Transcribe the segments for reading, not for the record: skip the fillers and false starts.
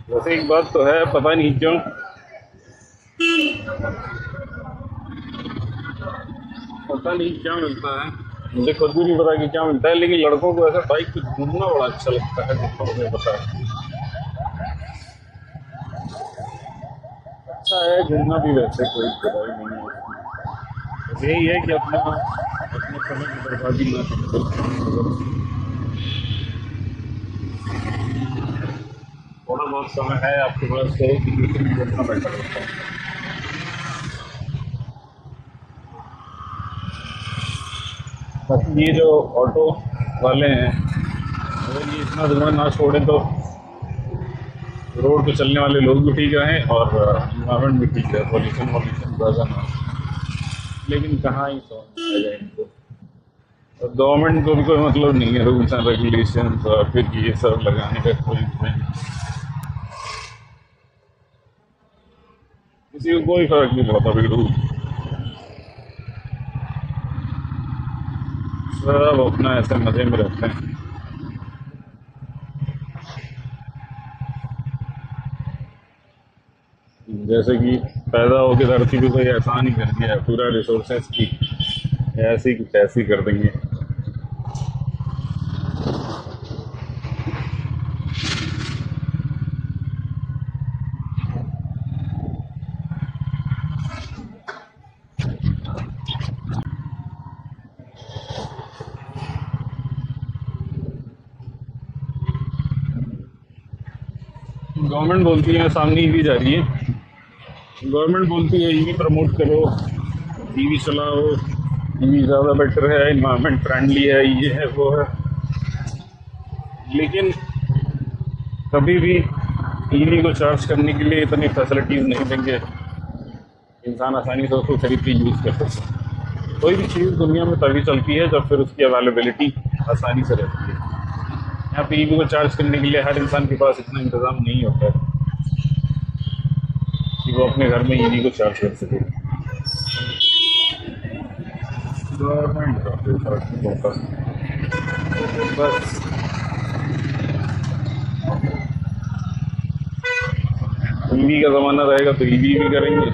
वैसे एक बात तो है, पता नहीं क्यों, पता नहीं क्या मिलता है। मुझे खुद भी नहीं पता कि क्या मिलता है, लेकिन लड़कों को ऐसा बाइक पे घूमना बड़ा अच्छा लगता है, जितना मुझे पता है। अच्छा है घूमना भी, वैसे कोई बुराई नहीं है उसमें। बस यही है कि अपना अपने समय की बर्बादी ना करें। थोड़ा बहुत समय है आपके पास तो निकल घूमना बेटर होता है। बाकी ये जो ऑटो वाले हैं, अगर ये इतना धुआं ना छोड़े तो रोड पे चलने वाले लोग भी ठीक रहें और इन्वायरमेंट भी ठीक है, पॉल्यूशन वॉल्यूशन ज़्यादा ना हो। लेकिन कहाँ ही समझ में आएगा इनको। और गवर्नमेंट को भी कोई मतलब नहीं है रूल्स एंड रेगुलेशन और फिर ये सब लगाने का कोई किसी को कोई फर्क नहीं पड़ता फिर रूल। सब अपना ऐसे मजे में रहते हैं। जैसे कि पैदा होकर धरती पे कोई एहसान ही कर दिया है, पूरा रिसोर्सेस की ऐसी की तैसी कर देंगे। गवर्नमेंट बोलती है, सामने ईवी जा रही है, गवर्नमेंट बोलती है ईवी प्रमोट करो, ईवी चलाओ, ईवी ज़्यादा बेटर है, इन्वायरमेंट फ्रेंडली है, ये है वो है। लेकिन कभी भी ईवी को चार्ज करने के लिए इतनी फैसिलिटीज़ नहीं देंगे, इंसान आसानी से उसको खरीद के यूज़ कर सकते। कोई भी चीज़ दुनिया में तभी चलती है जब फिर उसकी अवेलेबिलिटी आसानी से रहती है। यहाँ पे ईवी को चार्ज करने के लिए हर इंसान के पास इतना इंतज़ाम नहीं होता है कि वो अपने घर में ईवी को चार्ज कर सके। गवर्नमेंट का कोई फर्क नहीं पड़ता। बस ईवी का ज़माना रहेगा तो ईवी भी करेंगे,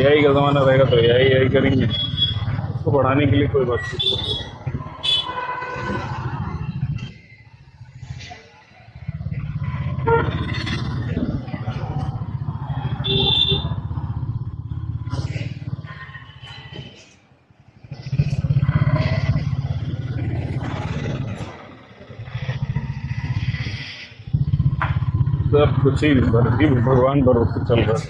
एआई का ज़माना रहेगा तो एआई करेंगे। उसको बढ़ाने के लिए कोई बात नहीं। सब कुछ ही भगवान भरोसे चल रहा है।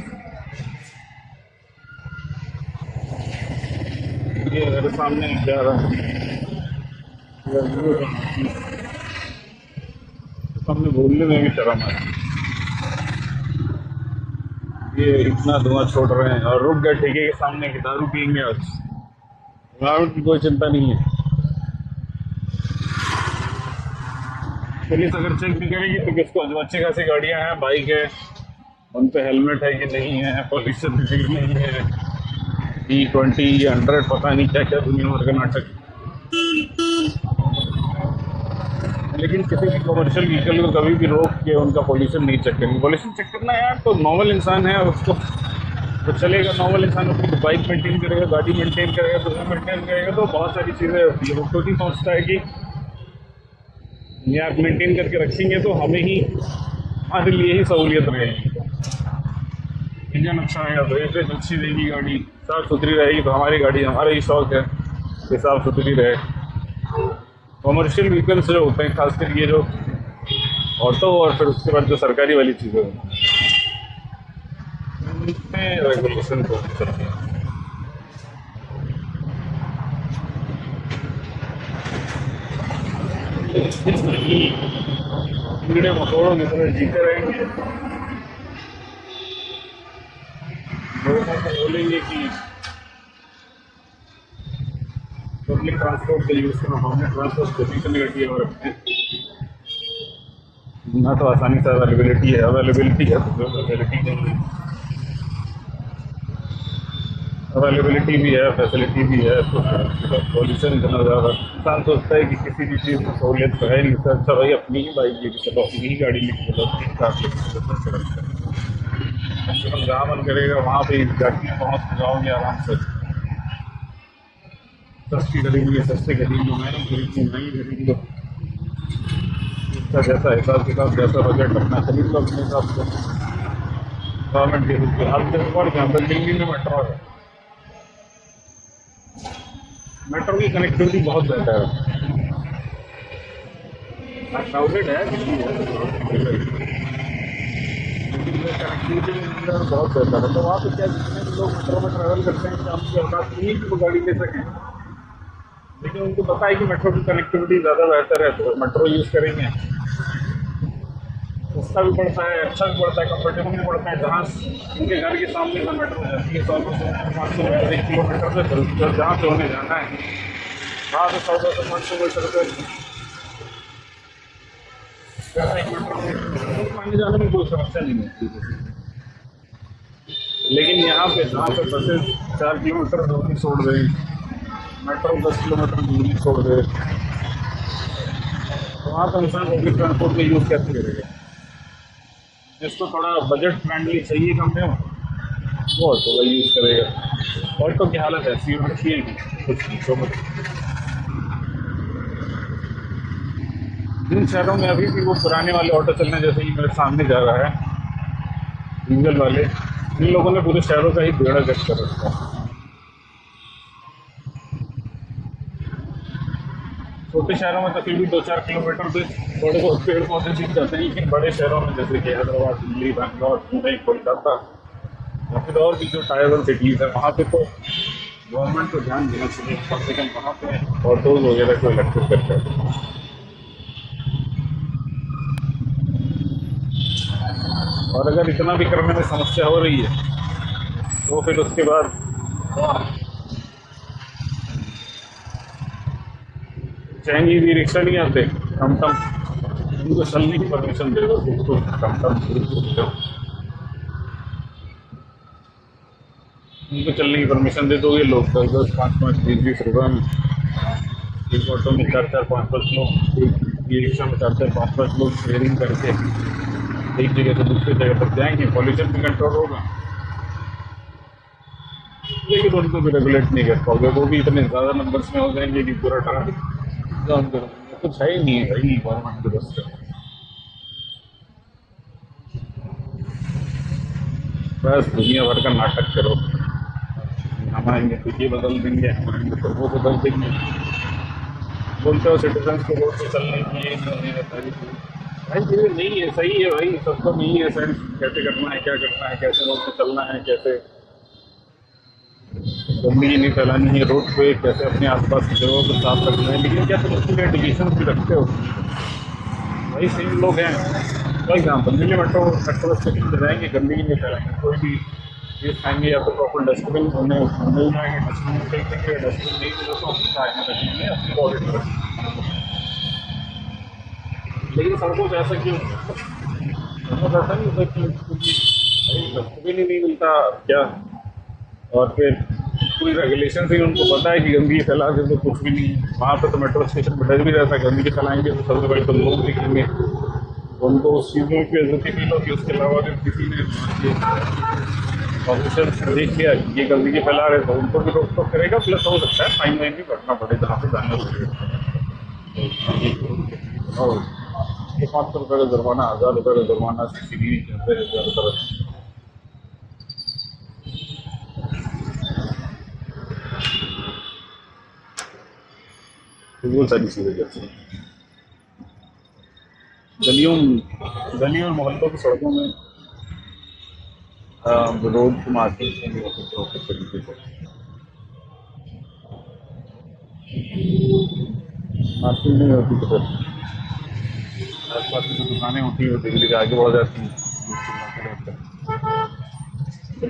ये मेरे सामने जा रहा है, सामने बोलने में भी शर्म है। ये इतना धुआं छोड़ रहे हैं और रुक गए ठेके के सामने की दारू पियेंगे आज। एनवायरमेंट की कोई चिंता नहीं है। पुलिस अगर चेक भी करेगी तो किसको, जो अच्छी खासी गाड़ियां हैं, बाइक है, उन पे हेलमेट है कि नहीं है, पॉल्यूशन है कि नहीं है, E20 100 पता नहीं क्या क्या दुनिया भर का नाटक। लेकिन किसी भी कमर्शियल व्हीकल को कभी भी रोक के उनका पॉल्यूशन नहीं चेक करेंगे। पॉल्यूशन चेक करना है यार, तो नॉर्मल इंसान है उसको तो चलेगा। नॉर्मल इंसान अपनी बाइक मेंटेन करेगा, गाड़ी मेंटेन करेगा, तो मेंटेन करेगा, तो बहुत सारी चीज़ें होती है। वो खुद ही सोचता है कि ये आप मेंटेन करके रखेंगे तो हमें ही, हमारे लिए ही सहूलियत रहेगी। इंजन अच्छा रहेगा तो एवरेज अच्छी रहेगी, गाड़ी साफ़ सुथरी रहेगी तो हमारी गाड़ी, हमारा ही शौक है कि साफ़ सुथरी रहे। कमर्शियल व्हीकल्स जो होते हैं, खासकर ये जो ऑटो और फिर उसके बाद जो सरकारी वाली चीज़ें होती हैं, उनमें रेगुलेशन तो चलती है। कीड़े मकोड़ों की तरह जीते रहेंगे। लोगों को बोलेंगे कि पब्लिक ट्रांसपोर्ट का यूज़ करो, पब्लिक ट्रांसपोर्ट पोल्यूशन घटी है और ना तो आसानी से अवेलेबिलिटी है, अवेलेबिलिटी है तो अवेलेबिलिटी नहीं है। अवेलेबिलिटी भी है, फैसिलिटी भी है, तो पॉल्यूशन इतना ज़्यादा, इंसान सोचता है कि किसी भी चीज़ की सहूलियत तो है नहीं, तो अच्छा भाई अपनी ही बाइक लेके चलो, अपनी ही गाड़ी लेके चलो, अपनी कार लेके चलो, तो अच्छा लगता है। कम से कम जहाँ मन करेगा वहाँ पे जाके पहुँच जाओगे आराम से। सस्ती खरीद ली, सस्ते खरीद लो, महंगी खरीद ली, महंगी खरीद लो, जिसका जैसा हिसाब किताब, जैसा बजट अपना खरीद लो अपने हिसाब से। गवर्नमेंट के रूप में अब देखो और जहाँ तक दिल्ली में मेट्रो है, मेट्रो की कनेक्टिविटी बहुत बेहतर है। क्राउडेड है दिल्ली है, लेकिन वो कनेक्टिविटी अंदर बहुत बेहतर है। तो वहाँ पे क्या, जितने भी लोग मेट्रो में ट्रैवल करते हैं, शाम की औकात नहीं है कि वो गाड़ी ले सकें, लेकिन उनको पता है कि मेट्रो की कनेक्टिविटी ज़्यादा बेहतर है, तो मेट्रो यूज़ करेंगे। सस्ता भी पड़ता है, अच्छा भी पड़ता है, कंफर्टेबल भी पड़ता है। जहाँ उनके घर के सामने का मेट्रो जाती है 100-200-500 मीटर, 1 किलोमीटर से चल, जहाँ से उन्हें जाना है वहाँ से 100-200-500 मीटर से एक मेट्रो आने जाने में कोई समस्या नहीं होती। लेकिन यहाँ पे जहाँ पे बसेस 4 किलोमीटर दूरी छोड़ दें, मेट्रो 10 किलोमीटर दूरी छोड़ दे, तो वहाँ का इंसान पब्लिक ट्रांसपोर्ट में यूज़ कैसे करेगा। जिसको थोड़ा बजट फ्रेंडली चाहिए कम में, वो ऑटो का यूज़ करेगा। ऑटो की हालत ऐसी हो रखी है कि कुछ पूछो मत। जिन शहरों में अभी भी वो पुराने वाले ऑटो चलने, जैसे कि मेरे सामने जा रहा है डीजल वाले, इन लोगों ने पूरे शहरों का ही बेड़ा गर्क कर रखा है। छोटे शहरों में तो फिर भी 2-4 किलोमीटर पे थोड़े बहुत पेड़ पौधे दिख जाते हैं, लेकिन बड़े शहरों में जैसे कि हैदराबाद, दिल्ली, बैंगलोर, पुणे, कोलकाता या फिर और भी जो टायर 1 सिटीज़ है, वहाँ पे तो गवर्नमेंट को ध्यान देना चाहिए कम से कम वहाँ पे ऑटोज वगैरह को इलेक्ट्रिक करके। और अगर इतना भी करने में समस्या हो रही है, तो फिर उसके बाद चाइनीज ई रिक्शा नहीं आते, टमटम, उनको चलने की परमिशन दे दो, बिल्कुल टमटम बिल्कुल, उनको चलने की परमिशन दे दोगे, लोग 10-10, 5-5, 20-20 रुपये में एक ऑटो में 4-4, 5-5 लोग, एक ई रिक्शा में 4-4, 5-5 लोग शेयरिंग करके एक जगह से दूसरी जगह तक जाएंगे, पॉल्यूशन भी कंट्रोल होगा। लेकिन उनको भी रेगुलेट नहीं कर पाओगे, वो भी इतने ज़्यादा नंबर्स में हो जाएंगे कि पूरा ट्रैफिक जाम कर देंगे। कुछ है ही नहीं है भाई गवर्नमेंट के बस से। बस दुनिया भर का नाटक करो, हम आएंगे तो ये बदल देंगे, हम आएंगे तो वो बदल देंगे। बोलते हो सिटीजन को रोड पे चलने की ये नहीं रहता है भाई, चीज़ें नहीं है, सही है भाई, सबको नहीं है सेंस कैसे करना है, क्या करना है, कैसे रोड पे चलना है, कैसे गंदगी नहीं फैलानी है रोड पे, कैसे अपने आसपास की जगहों को साफ रखना है। लेकिन क्या तुम उसके लिए डिविजन भी रखते हो भाई? सेम लोग हैं। For example Delhi metro station पे जाएंगे, गंदगी नहीं फैलाएंगे, कोई भी चीज़ खाएंगे या तो प्रॉपर डस्टबिन उन्हें मिल जाएंगे, डस्टबिन में फेंक देंगे, डस्टबिन नहीं मिले तो अपनी साइड में रख लेंगे, अपनी पॉकेट में रख लेंगे। लेकिन सड़कों पे ऐसा क्यों? सड़कों पे ऐसा नहीं होता क्योंकि भाई डस्टबिन ही नहीं मिलता क्या, और फिर कोई रेगुलेशन ही उनको पता है कि गंदगी फैला दे तो कुछ भी नहीं है। वहाँ पे तो मेट्रो स्टेशन पर डर भी रहता है, गंदगी फैलाएंगे तो सबसे बड़े तो लोग दिखेंगे, तो उनको उस चीज़ में भी इज्जत फील होगी। उसके अलावा अगर किसी ने ऑफिसर देख लिया कि ये गंदगी फैला रहे तो उनको भी रोक टोक करेगा, प्लस हो सकता है फाइन वाइन भी भरना पड़े जहाँ पे जाना पड़ेगा। और ये 500 रुपये का जुर्माना, 1000 रुपये का जुर्माना, सीसीटीवी कैमरे ज़्यादातर बहुत सारी चीज़ें करती हैं। गलियों गलियों और मोहल्लों की सड़कों में रोड की मार्किंग नहीं होती प्रॉपर तरीके से, मार्किंग नहीं होती तो फिर आसपास की जो दुकानें होती हैं वो धीरे धीरे आगे बढ़ जाती हैं।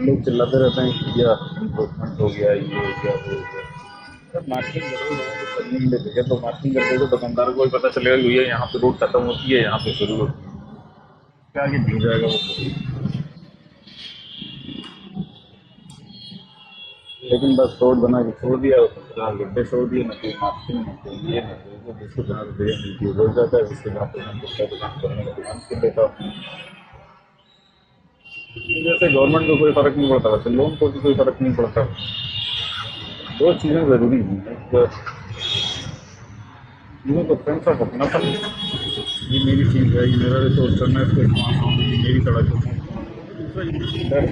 लोग चिल्लाते रहते हैं कि या इम्प्रूवमेंट हो गया, ये हो गया, वो हो गया। जब मार्किंग करो लोगों को करने के लिए भैया, तो मार्किंग कर दोगे दुकानदार को भी पता चलेगा कि भैया यहाँ पे रोड खत्म होती है, यहाँ पे शुरू होती है, क्या आगे मिल जाएगा वो। लेकिन बस रोड बना के छोड़ दिया, उसमें 50 गड्ढे छोड़ दिए, न कोई मार्केटिंग, न कोई ये, न कोई वो, जिसको जहाँ से जगह मिलती है रोड जाता है, जिसको जहाँ पे मन करता है दुकान करने का दुकान खोल लेता है। जैसे गवर्नमेंट को कोई फर्क नहीं पड़ता, वैसे लोगों को भी कोई फर्क नहीं पड़ता। दो चीज़ें ज़रूरी हैं, एक चीज़ों को सेंस ऑफ अपनापन, ये मेरी चीज़ है, ये मेरा रिसोर्स है, मैं इसको इस्तेमाल करूँगी, ये मेरी सड़क है। दूसरा ये डर,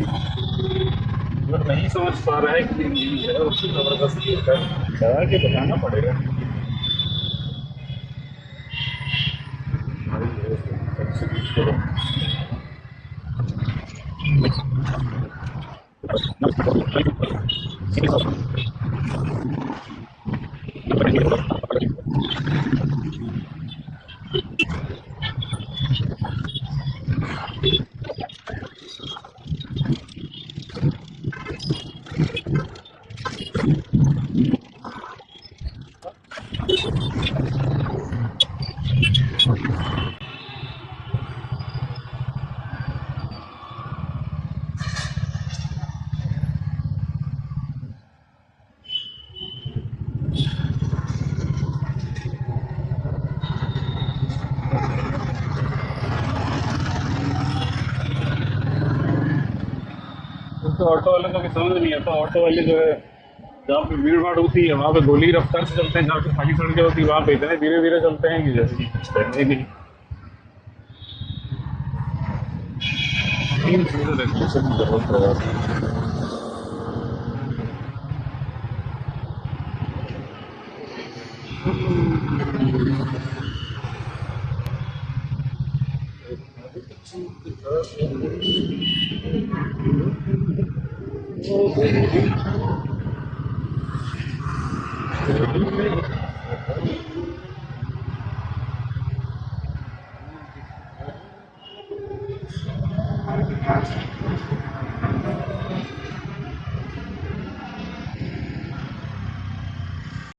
अगर नहीं समझ पा रहा है कि ये मेरी है, उसकी ज़बरदस्ती डरा के बताना पड़ेगा। भाई है, अच्छी चीज़ करो। तो ऑटो वालों का भी समझ नहीं आता, ऑटो वाले जो है जहाँ पे भीड़ भाड़ होती है वहाँ पे गोली रफ्तार से चलते हैं, जहाँ पे खाली सड़कें होती है वहाँ पे इतने धीरे धीरे चलते हैं कि जैसे कि कुछ करने नहीं। तीन चीज़ें रेगुलेशन की जरूरत पड़ जाती है।